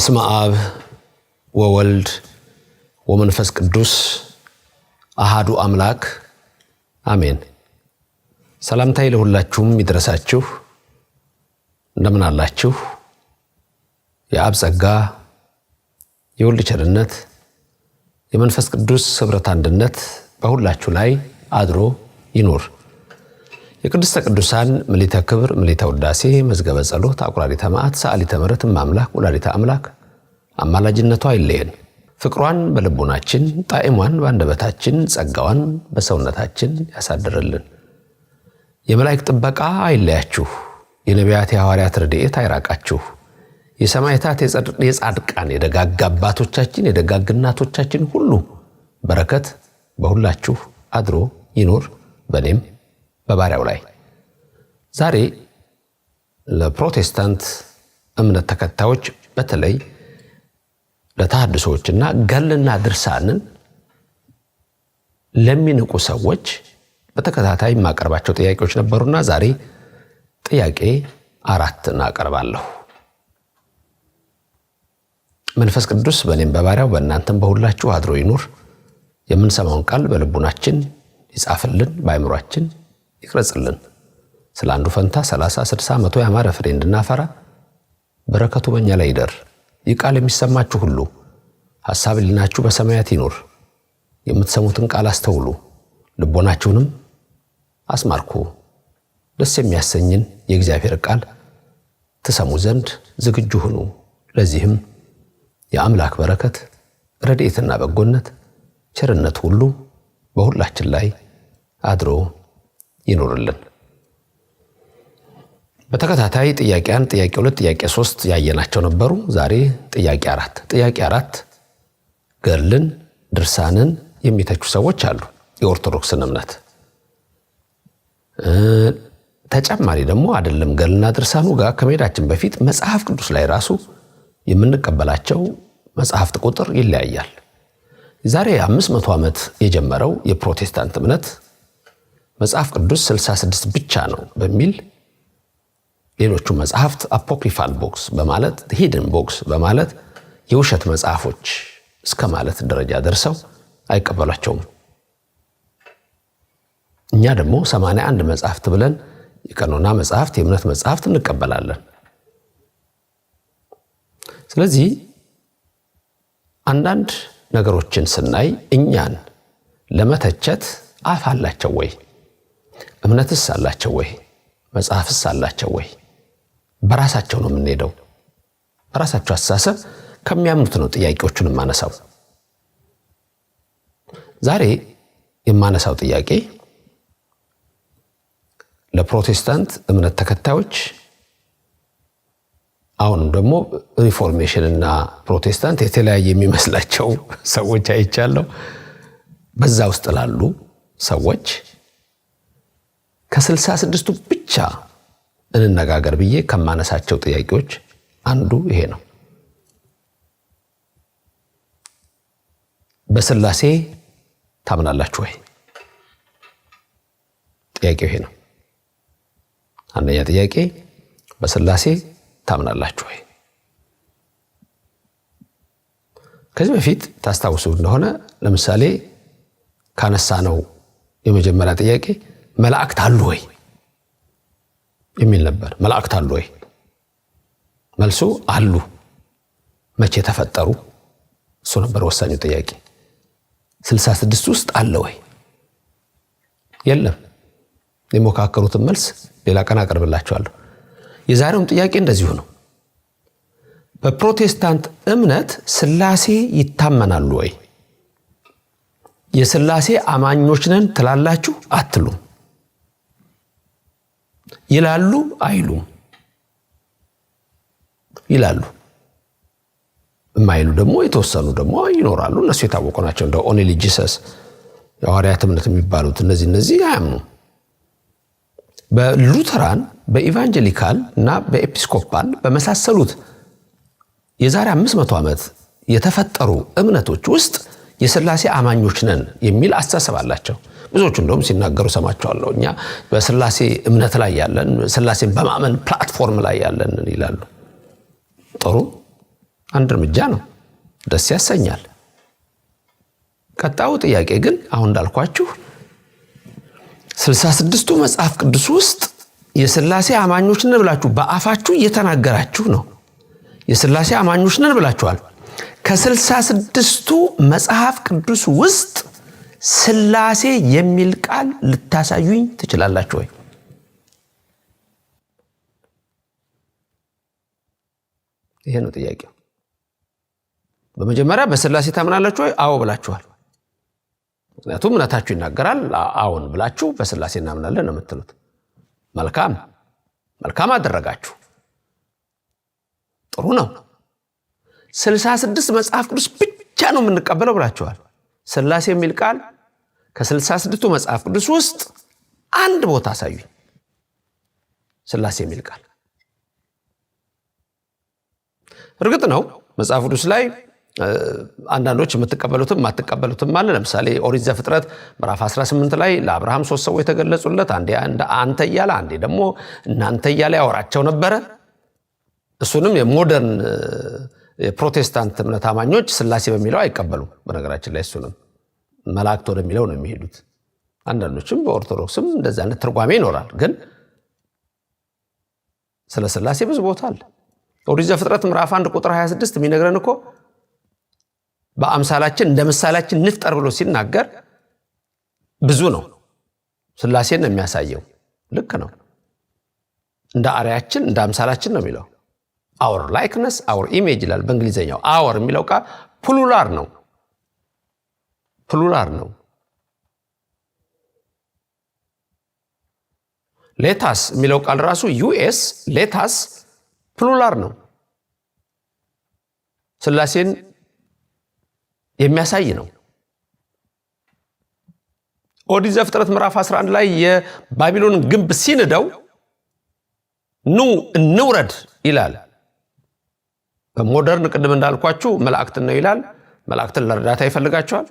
በስመ አብ ወወልድ ወመንፈስ ቅዱስ አሃዱ አምላክ አሜን። ሰላምታዬ ለሁላችሁም ይድረሳችሁ። እንደምን አላችሁ? የአብ ጸጋ የወልድ ቸርነት የመንፈስ ቅዱስ ኅብረት አንድነት በሁላችሁ ላይ አድሮ ይኑር። የቅድስተ ቅዱሳን ምልዕተ ክብር ምልዕተ ውዳሴ መዝገበ ጸሎት አቁራሪተ መዓት ሰዓሊተ ምሕረት እማምላክ ወላዲተ አምላክ አማላጅነቷ አይለየን። ፍቅሯን በልቡናችን ጣዕሟን በአንደበታችን ጸጋዋን በሰውነታችን ያሳድርልን። የመላእክት ጥበቃ አይለያችሁ። የነቢያት የሐዋርያት ረድኤት አይራቃችሁ። የሰማዕታት የጻድቃን የደጋግ አባቶቻችን የደጋግ እናቶቻችን ሁሉ በረከት በሁላችሁ አድሮ ይኑር በኔም በባሪያው ላይ። ዛሬ ለፕሮቴስታንት እምነት ተከታዮች በተለይ ለተሐድሶዎችና ገድልና ድርሳንን ለሚንቁ ሰዎች በተከታታይ ማቀርባቸው ጥያቄዎች ነበሩና ዛሬ ጥያቄ 4 እናቀርባለሁ። መንፈስ ቅዱስ በኔም በባሪያው በእናንተም በሁላችሁ አድሮ ይኑር። የምንሰማውን ቃል በልቡናችን ይጻፍልን፣ በአእምሯችን ይቅረጽልን። ስለ አንዱ ፈንታ 30 60 100 ያማረ ፍሬ እንድናፈራ በረከቱ በእኛ ላይ ይደር። ይህ ቃል የሚሰማችሁ ሁሉ ሐሳብ ሕሊናችሁ በሰማያት ይኑር። የምትሰሙትን ቃል አስተውሉ፣ ልቦናችሁንም አስማርኩ። ደስ የሚያሰኝን የእግዚአብሔር ቃል ትሰሙ ዘንድ ዝግጁ ሁኑ። ለዚህም የአምላክ በረከት ረድኤትና በጎነት ቸርነት ሁሉ በሁላችን ላይ አድሮ ይኑርልን። በተከታታይ ጥያቄ 1 ጥያቄ 2 ጥያቄ 3 ያየናቸው ነበሩ። ዛሬ ጥያቄ 4 ጥያቄ 4 ገድልን ድርሳንን የሚተቹ ሰዎች አሉ። የኦርቶዶክስን እምነት ተጨማሪ ደግሞ አይደለም ገድልና ድርሳኑ ጋር ከመሄዳችን በፊት መጽሐፍ ቅዱስ ላይ ራሱ የምንቀበላቸው መጽሐፍት ቁጥር ይለያያል። ዛሬ 500 ዓመት የጀመረው የፕሮቴስታንት እምነት መጽሐፍ ቅዱስ 66 ብቻ ነው በሚል ሌሎቹ መጽሐፍት አፖክሪፋል ቦክስ በማለት ሂድን ቦክስ በማለት የውሸት መጽሐፎች እስከ ማለት ደረጃ ደርሰው አይቀበሏቸውም። እኛ ደግሞ 81 መጽሐፍት ብለን የቀኖና መጽሐፍት የእምነት መጽሐፍት እንቀበላለን። ስለዚህ አንዳንድ ነገሮችን ስናይ እኛን ለመተቸት አፍ አላቸው ወይ? እምነትስ አላቸው ወይ? መጽሐፍስ አላቸው ወይ? በራሳቸው ነው የምንሄደው። በራሳቸው አስተሳሰብ ከሚያምኑት ነው ጥያቄዎቹን የማነሳው። ዛሬ የማነሳው ጥያቄ ለፕሮቴስታንት እምነት ተከታዮች አሁንም ደግሞ ሪፎርሜሽን እና ፕሮቴስታንት የተለያየ የሚመስላቸው ሰዎች አይቻለሁ። በዛ ውስጥ ላሉ ሰዎች ከ66ቱ ብቻ እንነጋገር ብዬ ከማነሳቸው ጥያቄዎች አንዱ ይሄ ነው። በሥላሴ ታምናላችሁ ወይ? ጥያቄው ይሄ ነው። አንደኛ ጥያቄ በሥላሴ ታምናላችሁ ወይ? ከዚህ በፊት ታስታውሱ እንደሆነ ለምሳሌ ካነሳነው የመጀመሪያ ጥያቄ መላእክት አሉ ወይ የሚል ነበር። መላእክት አሉ ወይ? መልሱ አሉ። መቼ ተፈጠሩ? እሱ ነበር ወሳኙ ጥያቄ። 66 ውስጥ አለ ወይ? የለም። የሞካከሩትን መልስ ሌላ ቀን አቀርብላችኋለሁ። የዛሬውም ጥያቄ እንደዚሁ ነው። በፕሮቴስታንት እምነት ሥላሴ ይታመናሉ ወይ? የሥላሴ አማኞች ነን ትላላችሁ አትሉም? ይላሉ አይሉም? ይላሉ። የማይሉ ደግሞ የተወሰኑ ደግሞ ይኖራሉ። እነሱ የታወቁ ናቸው። እንደ ኦንሊ ጂሰስ የሐዋርያት እምነት የሚባሉት እነዚህ አያምኑም። በሉተራን በኢቫንጀሊካል እና በኤጲስኮፓል በመሳሰሉት የዛሬ 500 ዓመት የተፈጠሩ እምነቶች ውስጥ የሥላሴ አማኞች ነን የሚል አስተሳሰብ አላቸው። ብዙዎቹ እንደውም ሲናገሩ ሰማቸዋለሁ። እኛ በሥላሴ እምነት ላይ ያለን ሥላሴን በማመን ፕላትፎርም ላይ ያለን ይላሉ። ጥሩ አንድ እርምጃ ነው፣ ደስ ያሰኛል። ቀጣዩ ጥያቄ ግን አሁን እንዳልኳችሁ 66ቱ መጽሐፍ ቅዱስ ውስጥ የሥላሴ አማኞች ነን ብላችሁ በአፋችሁ እየተናገራችሁ ነው። የሥላሴ አማኞች ነን ብላችኋል። ከ66ቱ መጽሐፍ ቅዱስ ውስጥ ሥላሴ የሚል ቃል ልታሳዩኝ ትችላላችሁ ወይ? ይሄ ነው ጥያቄው። በመጀመሪያ በሥላሴ ታምናላችሁ ወይ? አዎ ብላችኋል። ምክንያቱም እምነታችሁ ይናገራል። አዎን ብላችሁ በሥላሴ እናምናለን ነው የምትሉት። መልካም አደረጋችሁ። ጥሩ ነው። 66 መጽሐፍ ቅዱስ ብቻ ነው የምንቀበለው ብላችኋል። ሥላሴ የሚል ቃል ከ66ቱ መጽሐፍ ቅዱስ ውስጥ አንድ ቦታ አሳዩኝ። ሥላሴ የሚል ቃል እርግጥ ነው መጽሐፍ ቅዱስ ላይ አንዳንዶች የምትቀበሉትም ማትቀበሉትም አለ። ለምሳሌ ኦሪት ዘፍጥረት ምዕራፍ 18 ላይ ለአብርሃም 3 ሰዎች የተገለጹለት፣ አንዴ አንተ እያለ አንዴ ደግሞ እናንተ እያለ ያወራቸው ነበረ። እሱንም የሞደርን የፕሮቴስታንት እምነት አማኞች ሥላሴ በሚለው አይቀበሉም። በነገራችን ላይ እሱንም መላእክት ወደሚለው ነው የሚሄዱት። አንዳንዶችም በኦርቶዶክስም እንደዛ አይነት ትርጓሜ ይኖራል። ግን ስለ ሥላሴ ብዙ ቦታ አለ። ኦሪት ዘፍጥረት ምዕራፍ 1 ቁጥር 26 የሚነግረን እኮ በአምሳላችን እንደ ምሳሌያችን ንፍጠር ብሎ ሲናገር ብዙ ነው። ሥላሴን ነው የሚያሳየው። ልክ ነው። እንደ አርአያችን እንደ አምሳላችን ነው የሚለው። our likeness our image ይላል በእንግሊዘኛው። our የሚለው ቃል ፕሉራል ነው። ሌታስ የሚለው ቃል ራሱ ዩኤስ ሌታስ ፕሉራል ነው። ሥላሴን የሚያሳይ ነው። ኦሪት ዘፍጥረት ምዕራፍ 11 ላይ የባቢሎን ግንብ ሲንደው ኑ እንውረድ ይላል። በሞደርን ቅድም እንዳልኳችሁ መላእክትን ነው ይላል። መላእክትን ለእርዳታ ይፈልጋቸዋል።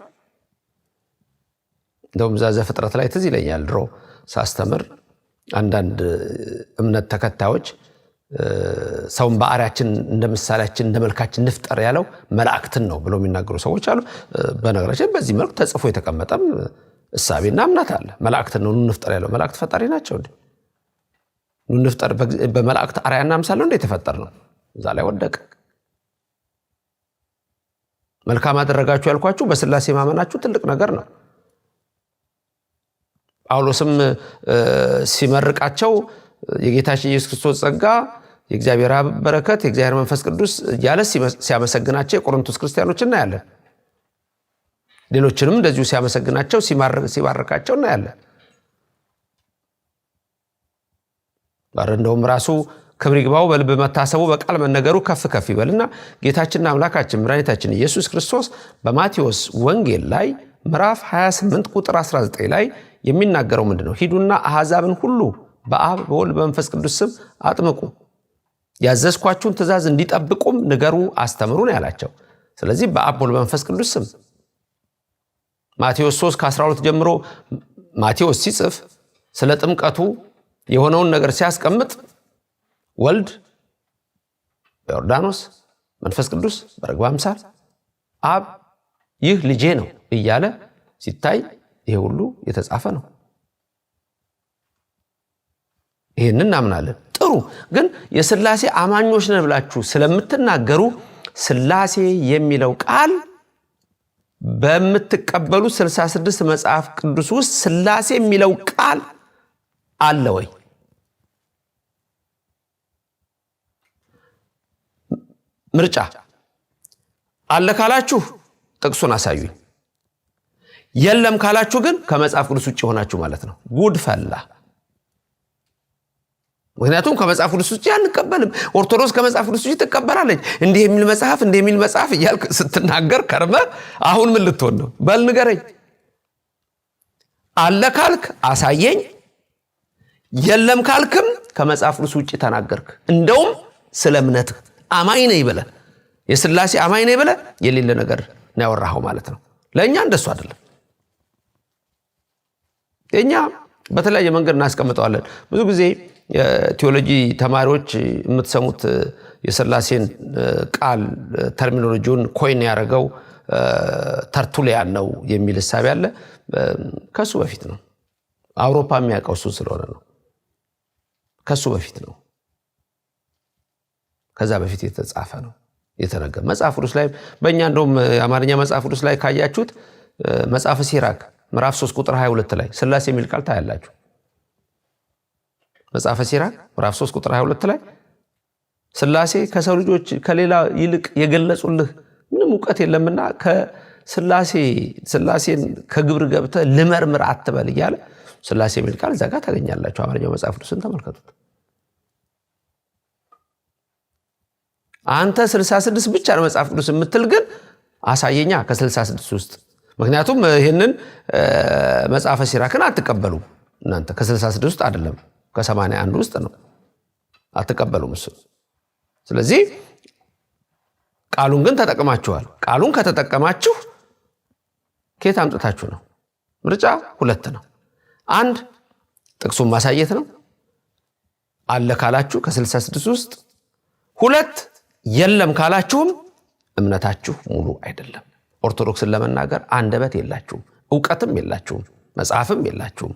እንደውም ዘፍጥረት ላይ ትዝ ይለኛል ድሮ ሳስተምር አንዳንድ እምነት ተከታዮች ሰውን በአርአያችን እንደ ምሳሌያችን እንደ መልካችን ንፍጠር ያለው መላእክትን ነው ብለው የሚናገሩ ሰዎች አሉ። በነገራችን በዚህ መልኩ ተጽፎ የተቀመጠም እሳቤና እምነት አለ። መላእክትን ነው ንፍጠር ያለው። መላእክት ፈጣሪ ናቸው እንዴ? ንፍጠር በመላእክት አርአያና ምሳሌ እንደ የተፈጠር ነው። እዛ ላይ ወደቀ። መልካም አደረጋችሁ ያልኳችሁ በሥላሴ ማመናችሁ ትልቅ ነገር ነው። ጳውሎስም ሲመርቃቸው የጌታችን ኢየሱስ ክርስቶስ ጸጋ፣ የእግዚአብሔር አብ በረከት፣ የእግዚአብሔር መንፈስ ቅዱስ እያለ ሲያመሰግናቸው የቆሮንቶስ ክርስቲያኖች እናያለን። ሌሎችንም እንደዚሁ ሲያመሰግናቸው ሲባርካቸው እናያለን። እንደውም ራሱ ክብር ይግባው በልብ መታሰቡ በቃል መነገሩ ከፍ ከፍ ይበልና ጌታችንና አምላካችን መድኃኒታችን ኢየሱስ ክርስቶስ በማቴዎስ ወንጌል ላይ ምዕራፍ 28 ቁጥር 19 ላይ የሚናገረው ምንድነው? ሂዱና አሕዛብን ሁሉ በአብ በወልድ በመንፈስ ቅዱስ ስም አጥምቁ፣ ያዘዝኳችሁን ትእዛዝ እንዲጠብቁም ንገሩ፣ አስተምሩ ነው ያላቸው። ስለዚህ በአብ በወልድ በመንፈስ ቅዱስ ስም ማቴዎስ 3 ከ12 ጀምሮ ማቴዎስ ሲጽፍ ስለ ጥምቀቱ የሆነውን ነገር ሲያስቀምጥ ወልድ በዮርዳኖስ፣ መንፈስ ቅዱስ በርግብ አምሳል፣ አብ ይህ ልጄ ነው እያለ ሲታይ ይሄ ሁሉ የተጻፈ ነው። ይሄንን እናምናለን። ጥሩ። ግን የሥላሴ አማኞች ነን ብላችሁ ስለምትናገሩ ሥላሴ የሚለው ቃል በምትቀበሉ 66 መጽሐፍ ቅዱስ ውስጥ ሥላሴ የሚለው ቃል አለ ወይ? ምርጫ አለ ካላችሁ ጥቅሱን አሳዩኝ። የለም ካላችሁ ግን ከመጽሐፍ ቅዱስ ውጭ ሆናችሁ ማለት ነው። ጉድ ፈላ። ምክንያቱም ከመጽሐፍ ቅዱስ ውጭ አንቀበልም። ኦርቶዶክስ ከመጽሐፍ ቅዱስ ውጭ ትቀበላለች። እንዲህ የሚል መጽሐፍ እያልክ ስትናገር ከርመ አሁን ምን ልትሆን ነው? በል ንገረኝ። አለ ካልክ አሳየኝ። የለም ካልክም ከመጽሐፍ ቅዱስ ውጭ ተናገርክ። እንደውም ስለ እምነት አማኝ ነኝ ብለህ የሥላሴ አማኝ ነኝ ብለህ የሌለ ነገር ነው ያወራኸው ማለት ነው። ለእኛ እንደሱ አይደለም። እኛ በተለያየ መንገድ እናስቀምጠዋለን። ብዙ ጊዜ ቴዎሎጂ ተማሪዎች የምትሰሙት የሥላሴን ቃል ተርሚኖሎጂውን ኮይን ያደረገው ተርቱሊያን ነው የሚል ሐሳብ ያለ ከሱ በፊት ነው። አውሮፓ የሚያውቀው እሱ ስለሆነ ነው። ከሱ በፊት ነው። ከዛ በፊት የተጻፈ ነው የተነገረ መጽሐፍ ቅዱስ ላይ በእኛ እንደውም የአማርኛ መጽሐፍ ቅዱስ ላይ ካያችሁት መጽሐፈ ሲራክ ምዕራፍ 3 ቁጥር 22 ላይ ሥላሴ የሚል ቃል ታያላችሁ። መጽሐፈ ሲራክ ምዕራፍ 3 ቁጥር 22 ላይ ሥላሴ ከሰው ልጆች ከሌላ ይልቅ የገለጹልህ ምንም ዕውቀት የለምና ሥላሴን ከግብር ገብተህ ልመርምር አትበል እያለ ሥላሴ የሚል ቃል እዛ ጋር ታገኛላችሁ። አማርኛው መጽሐፍ ቅዱስን ተመልከቱት። አንተ 66 ብቻ ነው መጽሐፍ ቅዱስ የምትል ግን አሳየኛ ከ66 ውስጥ። ምክንያቱም ይሄንን መጽሐፈ ሲራክን አትቀበሉም እናንተ ከ66 ውስጥ አይደለም ከ81 ውስጥ ነው አትቀበሉም እሱ። ስለዚህ ቃሉን ግን ተጠቅማችኋል። ቃሉን ከተጠቀማችሁ ከየት አምጥታችሁ ነው? ምርጫ ሁለት ነው። አንድ ጥቅሱን ማሳየት ነው አለ ካላችሁ ከ66 ውስጥ፣ ሁለት የለም ካላችሁም እምነታችሁ ሙሉ አይደለም። ኦርቶዶክስን ለመናገር አንደበት የላችሁም፣ ዕውቀትም የላችሁም፣ መጽሐፍም የላችሁም።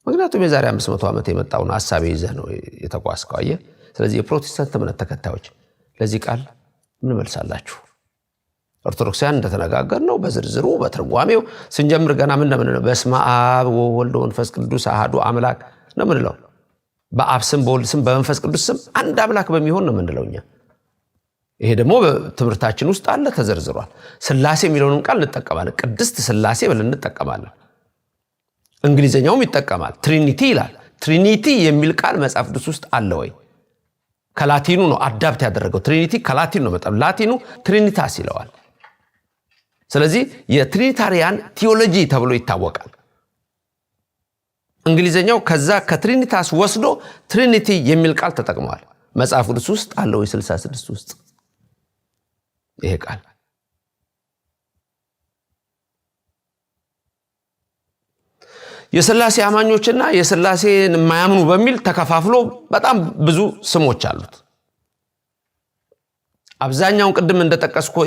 ምክንያቱም የዛሬ 500 ዓመት የመጣውን ሐሳብ ይዘህ ነው የተጓዝከው። አየህ። ስለዚህ የፕሮቴስታንት እምነት ተከታዮች ለዚህ ቃል ምን መልሳላችሁ? ኦርቶዶክሳውያን እንደተነጋገር ነው በዝርዝሩ በትርጓሜው ስንጀምር ገና ምን ነው በስመ አብ ወወልድ ወመንፈስ ቅዱስ አሐዱ አምላክ ነው ምንለው። በአብ ስም በወልድ ስም በመንፈስ ቅዱስ ስም አንድ አምላክ በሚሆን ነው ምንለው እኛ። ይሄ ደግሞ በትምህርታችን ውስጥ አለ ተዘርዝሯል። ሥላሴ የሚለውን ቃል እንጠቀማለን። ቅድስት ሥላሴ ብለን እንጠቀማለን። እንግሊዘኛውም ይጠቀማል። ትሪኒቲ ይላል። ትሪኒቲ የሚል ቃል መጽሐፍ ቅዱስ ውስጥ አለ ወይ? ከላቲኑ ነው አዳፕት ያደረገው። ትሪኒቲ ከላቲኑ ነው መጣው። ላቲኑ ትሪኒታስ ይለዋል። ስለዚህ የትሪኒታሪያን ቲዮሎጂ ተብሎ ይታወቃል። እንግሊዘኛው ከዛ ከትሪኒታስ ወስዶ ትሪኒቲ የሚል ቃል ተጠቅመዋል። መጽሐፍ ቅዱስ ውስጥ አለ ወይ? 66 ውስጥ ይሄ ቃል የሥላሴ አማኞችና የሥላሴን የማያምኑ በሚል ተከፋፍሎ በጣም ብዙ ስሞች አሉት። አብዛኛውን ቅድም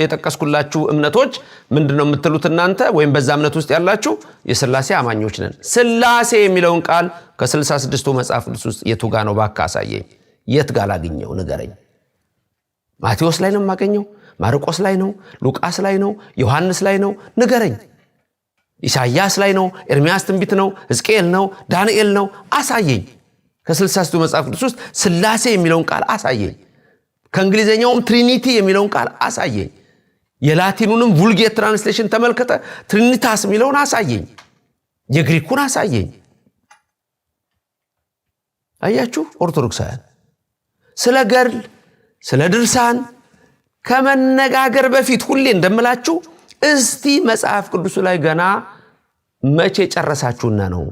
የጠቀስኩላችሁ እምነቶች ምንድነው የምትሉት እናንተ? ወይም በዛ እምነት ውስጥ ያላችሁ የሥላሴ አማኞች ነን። ሥላሴ የሚለውን ቃል ከ66ቱ መጽሐፍ ቅዱስ ውስጥ የቱ ጋር ነው? እባክህ አሳየኝ። የት ጋር ላግኘው? ንገረኝ። ማቴዎስ ላይ ነው የማገኘው? ማርቆስ ላይ ነው? ሉቃስ ላይ ነው? ዮሐንስ ላይ ነው? ንገረኝ። ኢሳይያስ ላይ ነው? ኤርምያስ ትንቢት ነው? ሕዝቅኤል ነው? ዳንኤል ነው? አሳየኝ። ከ66ቱ መጽሐፍ ቅዱስ ውስጥ ሥላሴ የሚለውን ቃል አሳየኝ። ከእንግሊዘኛውም ትሪኒቲ የሚለውን ቃል አሳየኝ። የላቲኑንም vulgate translation ተመልከተ፣ ትሪኒታስ የሚለውን አሳየኝ። የግሪኩን አሳየኝ። አያችሁ ኦርቶዶክሳውያን፣ ስለ ገድል ስለ ድርሳን ከመነጋገር በፊት ሁሌ እንደምላችሁ እስቲ መጽሐፍ ቅዱስ ላይ ገና መቼ ጨረሳችሁና ነው?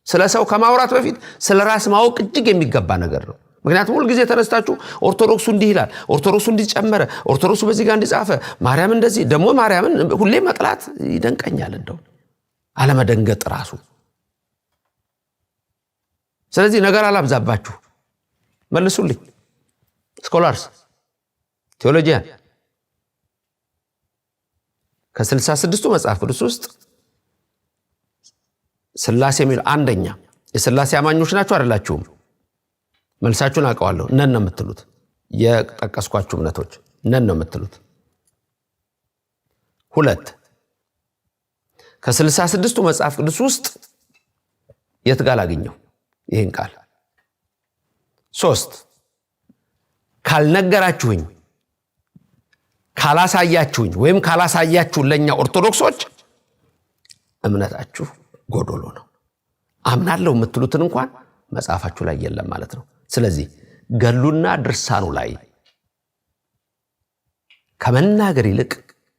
ስለ ሰው ከማውራት በፊት ስለ ራስ ማወቅ እጅግ የሚገባ ነገር ነው። ምክንያቱም ሁሉ ጊዜ ተነስታችሁ ኦርቶዶክሱ እንዲህ ይላል፣ ኦርቶዶክሱ እንዲህ ጨመረ፣ ኦርቶዶክሱ በዚህ ጋር እንዲጻፈ፣ ማርያም እንደዚህ ደግሞ ማርያምን ሁሌ መጥላት ይደንቀኛል። እንደው አለመደንገጥ ራሱ። ስለዚህ ነገር አላብዛባችሁ፣ መልሱልኝ ስኮላርስ ቴዎሎጂያን። ከ66ቱ መጽሐፍ ቅዱስ ውስጥ ሥላሴ የሚል አንደኛ የሥላሴ አማኞች ናችሁ አይደላችሁም? መልሳችሁን አውቀዋለሁ። ነን ነው የምትሉት። የጠቀስኳችሁ እምነቶች ነን ነው የምትሉት። ሁለት ከ66ቱ መጽሐፍ ቅዱስ ውስጥ የት ጋር ላገኘው ይህን ቃል? ሶስት ካልነገራችሁኝ ካላሳያችሁኝ ወይም ካላሳያችሁ ለኛ ኦርቶዶክሶች እምነታችሁ ጎዶሎ ነው። አምናለሁ የምትሉትን እንኳን መጽሐፋችሁ ላይ የለም ማለት ነው። ስለዚህ ገድሉና ድርሳኑ ላይ ከመናገር ይልቅ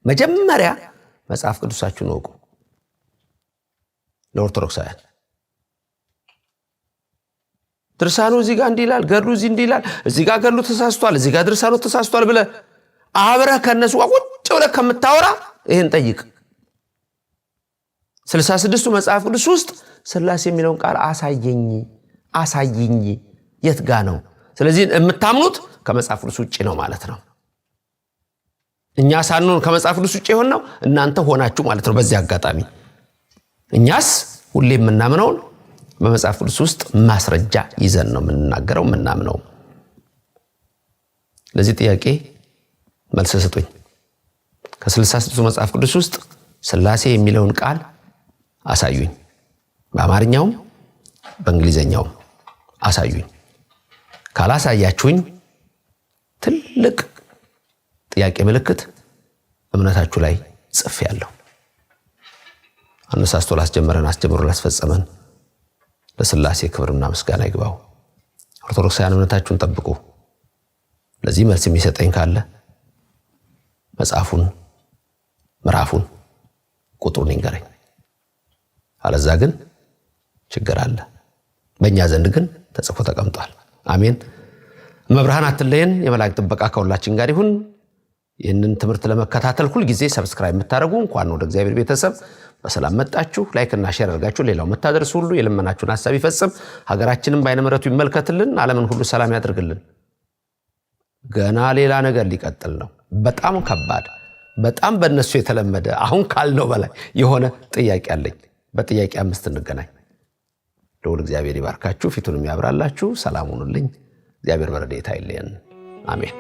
መጀመሪያ መጽሐፍ ቅዱሳችሁን ወቁ። ለኦርቶዶክሳውያን ድርሳኑ እዚህ ጋር እንዲህ ይላል፣ ገድሉ እዚህ እንዲህ ይላል፣ እዚህ ጋር ገድሉ ተሳስቷል፣ እዚህ ጋር ድርሳኑ ተሳስቷል ብለህ አብረህ ከነሱ ቁጭ ብለህ ከምታወራ ይሄን ጠይቅ። 66ቱ መጽሐፍ ቅዱስ ውስጥ ሥላሴ የሚለውን ቃል አሳየኝ የት ጋ ነው? ስለዚህ የምታምኑት ከመጽሐፍ ቅዱስ ውጪ ነው ማለት ነው። እኛ ሳንሆን ከመጽሐፍ ቅዱስ ውጪ ሆነው እናንተ ሆናችሁ ማለት ነው። በዚህ አጋጣሚ እኛስ ሁሌ የምናምነው በመጽሐፍ ቅዱስ ውስጥ ማስረጃ ይዘን ነው የምንናገረው የምናምነው። ለዚህ ጥያቄ መልስ ስጡኝ። ከ66 መጽሐፍ ቅዱስ ውስጥ ሥላሴ የሚለውን ቃል አሳዩኝ። በአማርኛውም በእንግሊዘኛውም አሳዩኝ። ካላሳያችሁኝ ትልቅ ጥያቄ ምልክት እምነታችሁ ላይ ጽፌያለሁ። አነሳስቶ ላስጀመረን አስጀምሮ ላስፈጸመን ለሥላሴ ክብርና ምስጋና ይግባው። ኦርቶዶክሳውያን እምነታችሁን ጠብቁ። ለዚህ መልስ የሚሰጠኝ ካለ መጽሐፉን፣ ምዕራፉን፣ ቁጥሩን ይንገረኝ። አለዛ ግን ችግር አለ። በእኛ ዘንድ ግን ተጽፎ ተቀምጧል። አሜን። መብርሃን አትለየን። የመላእክት ጥበቃ ከሁላችን ጋር ይሁን። ይህንን ትምህርት ለመከታተል ሁል ጊዜ ሰብስክራይብ የምታደርጉ እንኳን ወደ እግዚአብሔር ቤተሰብ በሰላም መጣችሁ። ላይክ እና ሼር አድርጋችሁ ሌላው መታደርሱ ሁሉ የልመናችሁን ሐሳብ ይፈጽም። ሀገራችንን በዓይነ ምሕረቱ ይመልከትልን። ዓለምን ሁሉ ሰላም ያድርግልን። ገና ሌላ ነገር ሊቀጥል ነው። በጣም ከባድ፣ በጣም በእነሱ የተለመደ አሁን ካልነው በላይ የሆነ ጥያቄ አለኝ። በጥያቄ 5 እንገናኝ። ልዑል እግዚአብሔር ይባርካችሁ፣ ፊቱንም ያብራላችሁ። ሰላም ሁኑልኝ። እግዚአብሔር በረድኤቱ አይለየን። አሜን።